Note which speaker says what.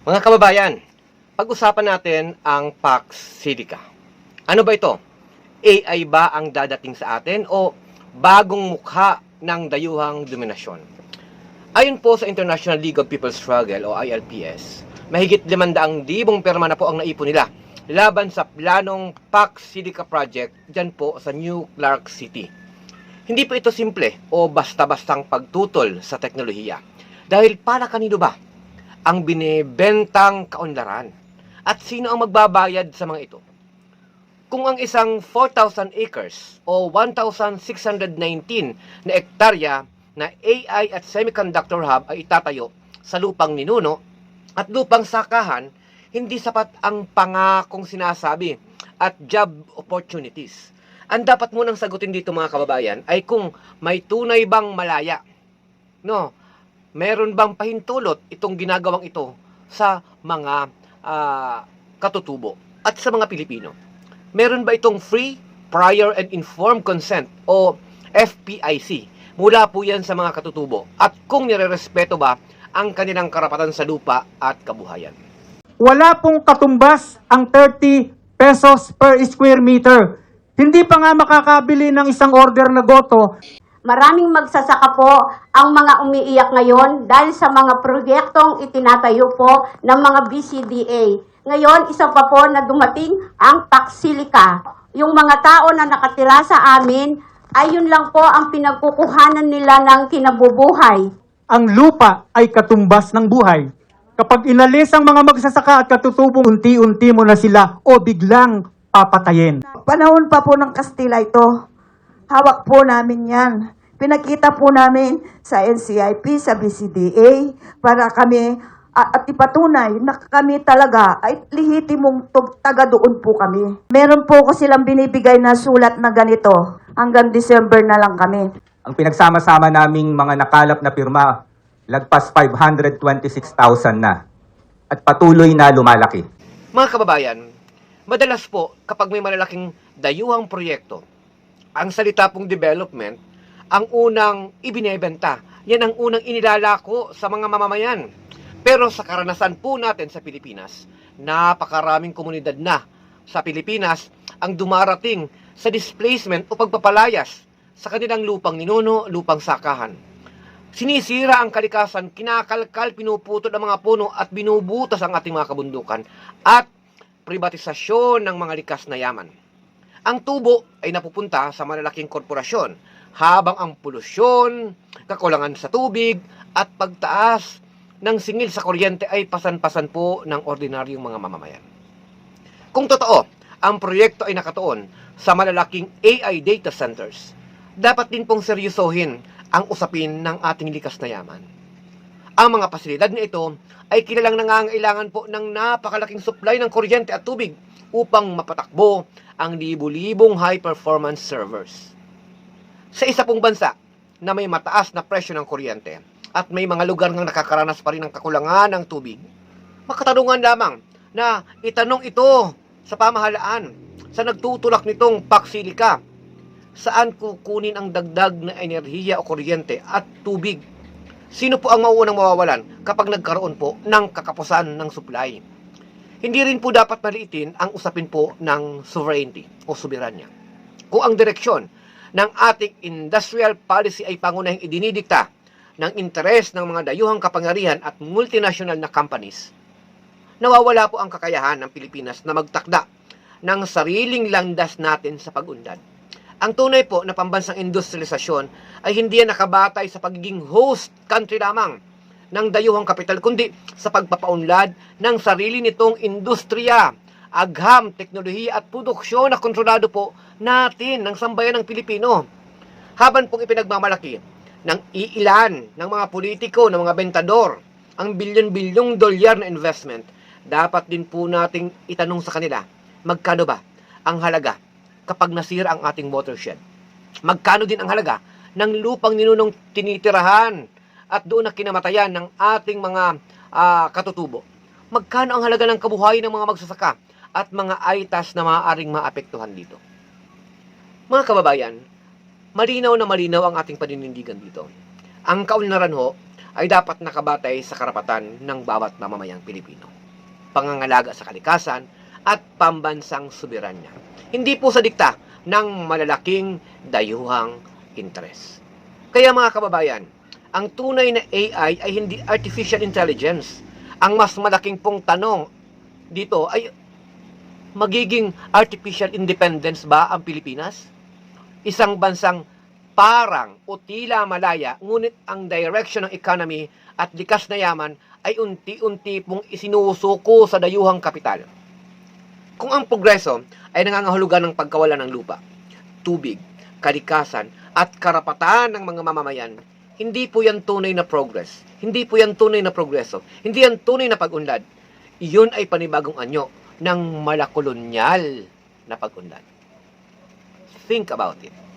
Speaker 1: Mga kababayan, pag-usapan natin ang Pax Silica. Ano ba ito? AI ba ang dadating sa atin o bagong mukha ng dayuhang dominasyon? Ayon po sa International League of People's Struggle o ILPS, mahigit 500,000 pirma na po ang naipon nila laban sa planong Pax Silica Project dyan po sa New Clark City. Hindi po ito simple o basta-bastang pagtutol sa teknolohiya. Dahil para kanino ba ang binebentang kaunlaran? At sino ang magbabayad sa mga ito? Kung ang isang 4,000 acres o 1,619 na ektarya na AI at semiconductor hub ay itatayo sa lupang ninuno at lupang sakahan, hindi sapat ang pangakong sinasabi at job opportunities. Ang dapat munang sagutin dito mga kababayan ay kung may tunay bang malaya. No, meron bang pahintulot itong ginagawang ito sa mga katutubo at sa mga Pilipino? Meron ba itong free, prior, and informed consent o FPIC? Mula po yan sa mga katutubo. At kung nirerespeto ba ang kanilang karapatan sa lupa at kabuhayan?
Speaker 2: Wala pong katumbas ang 30 pesos per square meter. Hindi pa nga makakabili ng isang order na goto.
Speaker 3: Maraming magsasaka po ang mga umiiyak ngayon dahil sa mga proyektong itinatayo po ng mga BCDA. Ngayon, isa pa po na dumating ang Pax Silica. Yung mga tao na nakatira sa amin, ay yun lang po ang pinagkukuhanan nila ng kinabubuhay.
Speaker 2: Ang lupa ay katumbas ng buhay. Kapag inalis ang mga magsasaka at katutubong, unti-unti mo na sila o biglang papatayin.
Speaker 4: Panahon pa po ng Kastila ito. Hawak po namin yan. Pinakita po namin sa NCIP, sa BCDA, para kami at ipatunay na kami talaga ay lihitimong taga doon po kami. Meron po ko silang binibigay na sulat na ganito. Hanggang December na lang kami.
Speaker 5: Ang pinagsama-sama naming mga nakalap na pirma, lagpas 526,000 na. At patuloy na lumalaki.
Speaker 1: Mga kababayan, madalas po kapag may malalaking dayuhang proyekto, ang salita pong development, ang unang ibinebenta. Yan ang unang inilalako sa mga mamamayan. Pero sa karanasan po natin sa Pilipinas, napakaraming komunidad na sa Pilipinas ang dumarating sa displacement o pagpapalayas sa kanilang lupang ninuno, lupang sakahan. Sinisira ang kalikasan, kinakalkal, pinuputol ang mga puno at binubutas ang ating mga kabundukan at privatisasyon ng mga likas na yaman. Ang tubo ay napupunta sa malalaking korporasyon, habang ang polusyon, kakulangan sa tubig, at pagtaas ng singil sa kuryente ay pasan-pasan po ng ordinaryong mga mamamayan. Kung totoo, ang proyekto ay nakatuon sa malalaking AI data centers, dapat din pong seryosohin ang usapin ng ating likas na yaman. Ang mga pasilidad na ito ay kilalang nangangailangan po ng napakalaking supply ng kuryente at tubig upang mapatakbo ang libu-libong high-performance servers. Sa isa pong bansa na may mataas na presyo ng kuryente at may mga lugar ng nakakaranas pa rin ng kakulangan ng tubig, makatanungan lamang na itanong ito sa pamahalaan sa nagtutulak nitong Pax Silica, saan kukunin ang dagdag na enerhiya o kuryente at tubig? Sino po ang mauunang mawawalan kapag nagkaroon po ng kakapusan ng supply? Hindi rin po dapat maliitin ang usapin po ng sovereignty o soberanya. Kung ang direksyon ng ating industrial policy ay pangunahing idinidikta ng interes ng mga dayuhang kapangyarihan at multinational na companies, nawawala po ang kakayahan ng Pilipinas na magtakda ng sariling landas natin sa pag-unlad. Ang tunay po na pambansang industrialisasyon ay hindi yan nakabatay sa pagiging host country lamang ng dayuhang kapital, kundi sa pagpapaunlad ng sarili nitong industriya, agham, teknolohiya at produksyon na kontrolado po natin ng sambayan ng Pilipino. Habang pong ipinagmamalaki ng iilan ng mga politiko, ng mga bentador, ang bilyon-bilyong dolyar na investment, dapat din po nating itanong sa kanila, magkano ba ang halaga kapag nasira ang ating watershed? Magkano din ang halaga ng lupang ninunong tinitirahan at doon na kinamatayan ng ating mga katutubo? Magkano ang halaga ng kabuhayan ng mga magsasaka at mga aitas na maaaring maapektuhan dito? Mga kababayan, malinaw na malinaw ang ating paninindigan dito. Ang kaunlaran ho ay dapat nakabatay sa karapatan ng bawat mamamayang Pilipino. Pangangalaga sa kalikasan at pambansang soberanya. Hindi po sa dikta ng malalaking dayuhang interes. Kaya mga kababayan, ang tunay na AI ay hindi artificial intelligence. Ang mas malaking pong tanong dito ay magiging artificial independence ba ang Pilipinas? Isang bansang parang o tila malaya, ngunit ang direction ng economy at likas na yaman ay unti-unti pong isinusuko sa dayuhang kapital. Kung ang progreso ay nangangahulugan ng pagkawala ng lupa, tubig, kalikasan at karapatan ng mga mamamayan, hindi po yan tunay na progress. Hindi po yan tunay na progreso. Hindi yan tunay na pag-unlad. Iyon ay panibagong anyo ng malakolonyal na pag-unlad. Think about it.